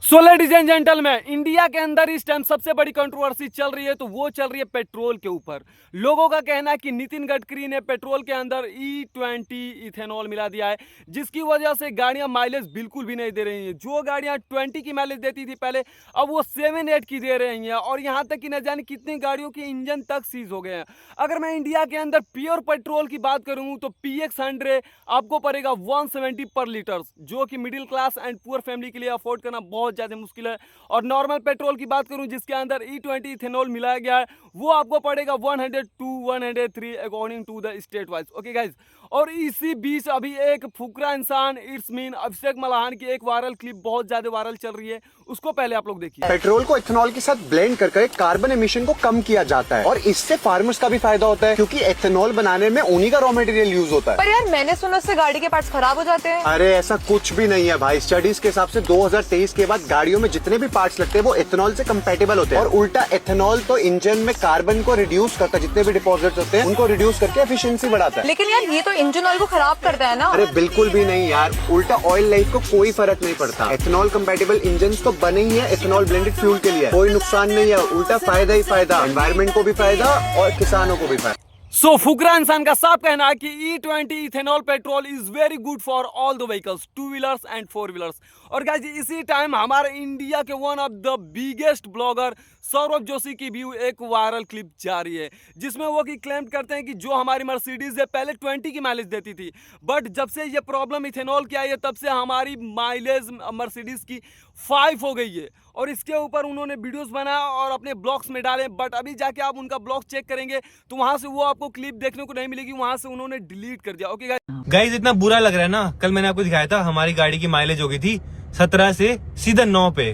So ladies and gentleman, India के अंदर इस टाइम सबसे बड़ी कंट्रोवर्सी चल रही है तो वो चल रही है पेट्रोल के ऊपर। लोगों का कहना है कि नितिन गडकरी ने पेट्रोल के अंदर E20 इथेनॉल मिला दिया है, जिसकी वजह से गाड़ियां माइलेज बिल्कुल भी नहीं दे रही हैं। जो गाड़ियां 20 की माइलेज देती थी पहले, अब वो 7-8 की दे रही हैं। और यहां तक कि न जाने कितनी गाड़ियों के इंजन तक सीज हो गए हैं। अगर मैं इंडिया के अंदर प्योर पेट्रोल की बात करूं तो PX100 आपको पड़ेगा 170 पर लीटर, जो कि middle class and poor family के लिए अफोर्ड करना बहुत ज़्यादा मुश्किल है। और नॉर्मल पेट्रोल की बात करूं जिसके अंदर E20 इथेनॉल मिलाया गया है, वो आपको पड़ेगा 102 103 according to the state wise. Okay guys, और इसी बीच अभी एक फुकरा इंसान इट्स मीन अभिषेक मल्हान की एक वायरल क्लिप बहुत ज्यादा वायरल चल रही है, उसको पहले आप लोग देखिए। पेट्रोल को इथेनॉल के साथ ब्लेंड करके कार्बन एमिशन को कम किया जाता है और इससे फार्मर्स का भी फायदा होता है, क्योंकि इथेनॉल बनाने में उन्हीं का रॉ मटेरियल यूज होता है। पर यार मैंने सुना उससे गाड़ी के पार्ट्स खराब हो जाते हैं। अरे ऐसा कुछ भी नहीं है भाई। स्टडीज के हिसाब से 2023 के बाद गाड़ियों में जितने भी पार्ट्स लगते हैं वो इथेनॉल से कंपैटिबल होते हैं। और उल्टा इथेनॉल तो इंजन में कार्बन को रिड्यूस करता है, जितने भी डिपॉजिट्स होते हैं उनको रिड्यूस करके एफिशिएंसी बढ़ाता है। लेकिन यार ये तो इंजन ऑयल को खराब करता है ना। अरे बिल्कुल भी नहीं यार, उल्टा ऑयल लाइफ को कोई फर्क नहीं पड़ता। इथेनॉल कंपैटिबल इंजन तो बने ही है इथेनॉल ब्लेंडेड फ्यूल के लिए। कोई नुकसान नहीं है, उल्टा फायदा ही फायदा, एनवायरमेंट को भी फायदा और किसानों को भी फायदा। सो फुकरा इंसान का साफ कहना है कि E20 ethanol petrol is very good for all the vehicles, 2 wheelers and 4 wheelers. और गाइस इसी टाइम हमारे इंडिया के one of the biggest blogger Saurabh Joshi की भी एक वायरल क्लिप जारी है, जिसमें वो की क्लेम करते हैं कि जो हमारी मर्सिडीज है पहले 20 की माइलेज देती थी, बट जब से ये प्रॉब्लम इथेनॉल की आई है तब से हमारी माइलेज मर्सिडीज की 5 हो गई है। और इसके ऊपर उन्होंने वीडियोस बनाया और अपने ब्लॉग्स में डाले, बट अभी जाके आप उनका ब्लॉग चेक करेंगे तो वहां से वो आपको क्लिप देखने को नहीं मिलेगी, वहां से उन्होंने डिलीट कर दिया। ओके गाइस, इतना बुरा लग रहा है ना। कल मैंने आपको दिखाया था हमारी गाड़ी की माइलेज हो गई थी 17 से सीधा 9 पे,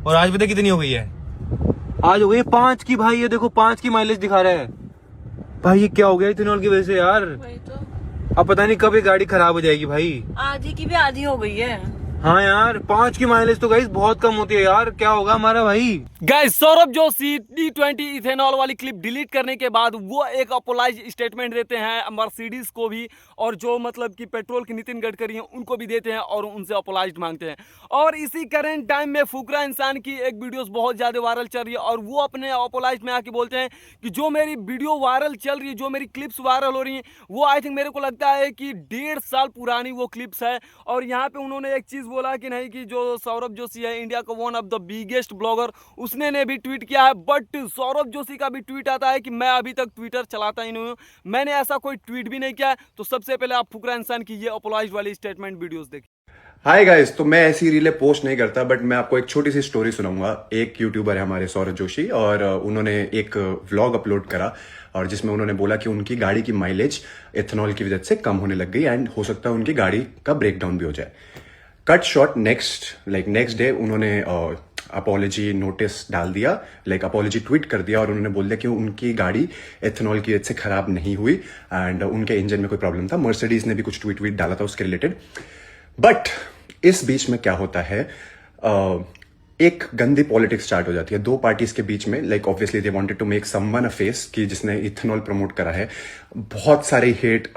और आज पता कितनी हो गई है? आज हो गई 5 की। भाई ये देखो 5 की माइलेज दिखा रहा है। भाई ये क्या हो गया इथेनॉल की वजह से यार। वही तो। अब पता नहीं कब ये गाड़ी खराब हो जाएगी भाई। आधी की भी आधी हो गई है। हाँ यार, 5 की माइलेज तो गाइस बहुत कम होती है यार। क्या होगा हमारा भाई? Guys, Saurabh Joshi E20 ethanol वाली क्लिप डिलीट करने के बाद वो एक अपोलाइज स्टेटमेंट देते हैं मर्सिडीज को भी, और जो मतलब कि पेट्रोल के नितिन गडकरी हैं उनको भी देते हैं और उनसे अपोलाइज मांगते हैं। और इसी करंट टाइम में फुकरा इंसान की एक वीडियोस बहुत ज़्यादा वायरल चल रही है और वो अपने अपोलाइज में आके बोलते हैं कि जो मेरी वीडियो वायरल चल रही है, जो मेरी क्लिप्स वायरल हो रही हैं, वो आई थिंक मेरे को लगता है कि 1.5 साल पुरानी वो क्लिप्स है। और यहाँ पे उन्होंने एक चीज़ बोला कि नहीं कि जो सौरभ जोशी है इंडिया का one of the biggest blogger, उसने ने भी ट्वीट किया है, बट सौरभ जोशी का भी ट्वीट आता है कि मैं अभी तक ट्विटर चलाता ही नहीं हूँ, मैंने ऐसा कोई ट्वीट भी नहीं किया है। तो सबसे पहले आप फुकरा इंसान की ये अपोलाइज वाली स्टेटमेंट वीडियोस देखिए। हाय गाइस, तो मैं ऐसी रीलें पोस्ट नहीं करता, बट मैं आपको एक छोटी सी स्टोरी सुनाऊंगा। एक यूट्यूबर है हमारे सौरभ जोशी, और उन्होंने एक व्लॉग अपलोड करा और जिसमें उन्होंने बोला कि उनकी गाड़ी की माइलेज इथेनॉल की वजह से कम होने लग गई एंड हो सकता है उनकी गाड़ी का ब्रेकडाउन भी हो जाए। कट शॉर्ट, नेक्स्ट डे उन्होंने अपॉलॉजी नोटिस डाल दिया, अपॉलॉजी ट्वीट कर दिया, और उन्होंने बोल दिया कि उनकी गाड़ी इथेनॉल की वजह से खराब नहीं हुई एंड उनके इंजन में कोई प्रॉब्लम था। मर्सिडीज ने भी कुछ ट्वीट डाला था उसके रिलेटेड। बट इस बीच में क्या होता है, एक गंदी पॉलिटिक्स स्टार्ट हो जाती है दो पार्टीज के बीच में। Obviously they wanted to make someone a face कि जिसने इथेनॉल प्रमोट करा है। बहुत सारे हेट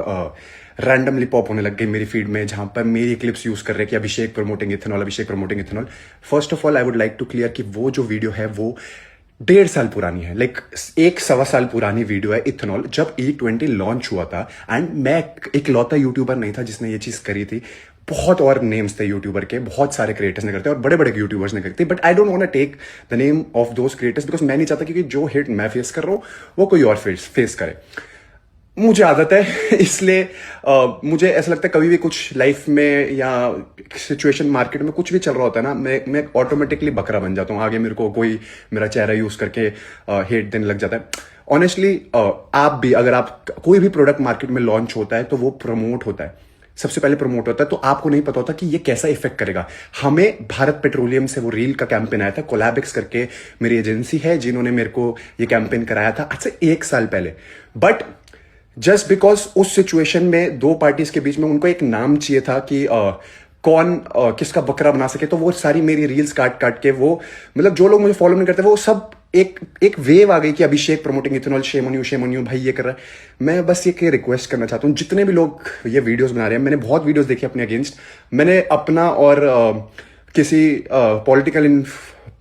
रैंडमली पॉप होने लग गई मेरी फीड में, जहां पर मेरी क्लिप्स यूज कर रहे हैं कि Abhishek promoting ethanol, Abhishek promoting ethanol. First of all I would like to clear कि वो जो वीडियो है वो 1.5 साल पुरानी है। 1 सवा साल पुरानी वीडियो है इथेनॉल, जब E20 लॉन्च हुआ था। एंड मैं एक लौता यूट्यूबर नहीं था जिसने ये चीज करी थी। बहुत और नेम्स थे यूट्यूबर के, बहुत सारे क्रिएटर्स ने करते हैं और बड़े बड़े यूट्यूबर्स ने करते हैं, but I don't want to take the name of those creators, because मैं नहीं चाहता कि जो हिट मैं फेस कर रहा हूं वो कोई और फेस करे। मुझे आदत है, इसलिए मुझे ऐसा लगता है कभी भी कुछ लाइफ में या सिचुएशन मार्केट में कुछ भी चल रहा होता है ना, मैं ऑटोमेटिकली बकरा बन जाता हूँ। आगे मेरे को कोई मेरा चेहरा यूज करके हेट देने लग जाता है। ऑनेस्टली आप भी, अगर आप कोई भी प्रोडक्ट मार्केट में लॉन्च होता है तो वो प्रमोट होता है, सबसे पहले प्रमोट होता है, तो आपको नहीं पता होता कि ये कैसा इफेक्ट करेगा। हमें भारत पेट्रोलियम से वो रील का कैंपेन आया था, कोलैबिक्स करके मेरी एजेंसी है जिन्होंने मेरे को ये कैंपेन कराया था आज से 1 साल पहले। बट जस्ट बिकॉज उस सिचुएशन में दो पार्टीज के बीच में उनको एक नाम चाहिए था कि कौन किसका बकरा बना सके, तो वो सारी मेरी रील्स काट के वो, मतलब जो लोग मुझे फॉलो नहीं करते वो सब एक वेव आ गई कि Abhishek promoting ethanol, shame on you भाई ये कर रहा है। मैं बस ये रिक्वेस्ट करना चाहता हूँ, जितने भी लोग ये वीडियोस बना रहे हैं, मैंने बहुत वीडियोस देखी अपने अगेंस्ट, मैंने अपना और किसी पॉलिटिकल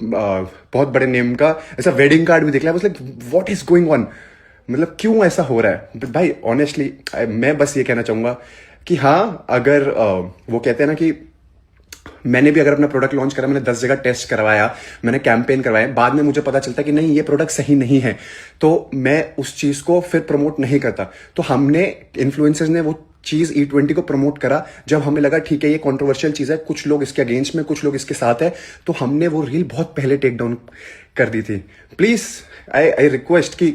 बहुत बड़े नेम का ऐसा वेडिंग कार्ड भी देख लिया, like what is going on, मतलब क्यों ऐसा हो रहा है भाई। ऑनेस्टली मैं बस ये कहना चाहूंगा कि हाँ, अगर वो कहते हैं ना कि मैंने भी अगर अपना प्रोडक्ट लॉन्च करा, मैंने 10 जगह टेस्ट करवाया, मैंने कैंपेन करवाया, बाद में मुझे पता चलता कि नहीं ये प्रोडक्ट सही नहीं है, तो मैं उस चीज को फिर प्रमोट नहीं करता। तो हमने इन्फ्लुएंसर्स ने वो चीज E20 को प्रमोट करा जब हमें लगा ठीक है ये कंट्रोवर्शियल चीज है, कुछ लोग इसके अगेंस्ट में, कुछ लोग इसके साथ है, तो हमने वो रील बहुत पहले टेक डाउन कर दी थी। प्लीज आई रिक्वेस्ट कि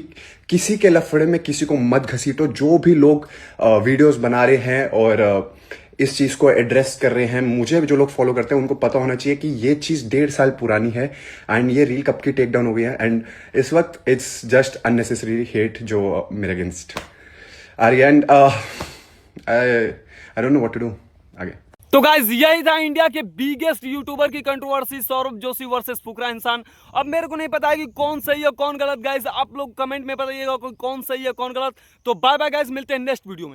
किसी के लफड़े में किसी को मत घसीटो। जो भी लोग वीडियोस बना रहे हैं और इस चीज को एड्रेस कर रहे हैं, मुझे जो लोग फॉलो करते हैं उनको पता होना चाहिए कि ये चीज 1.5 साल पुरानी है एंड ये रील कब की टेक डाउन हो गई है, एंड इस वक्त इट्स जस्ट अननेसेसरी हेट जो मेरे अगेंस्ट आ रही है, and I don't know what to do आगे। तो गाइज यही था इंडिया के बिगेस्ट यूट्यूबर की कंट्रोवर्सी, सौरभ जोशी वर्सेस फुकरा इंसान। अब मेरे को नहीं पता है कि कौन सही है कौन गलत। गाइज आप लोग कमेंट में बताइएगा कौन सही है कौन गलत। तो बाय बाय गाइज, मिलते हैं नेक्स्ट वीडियो में।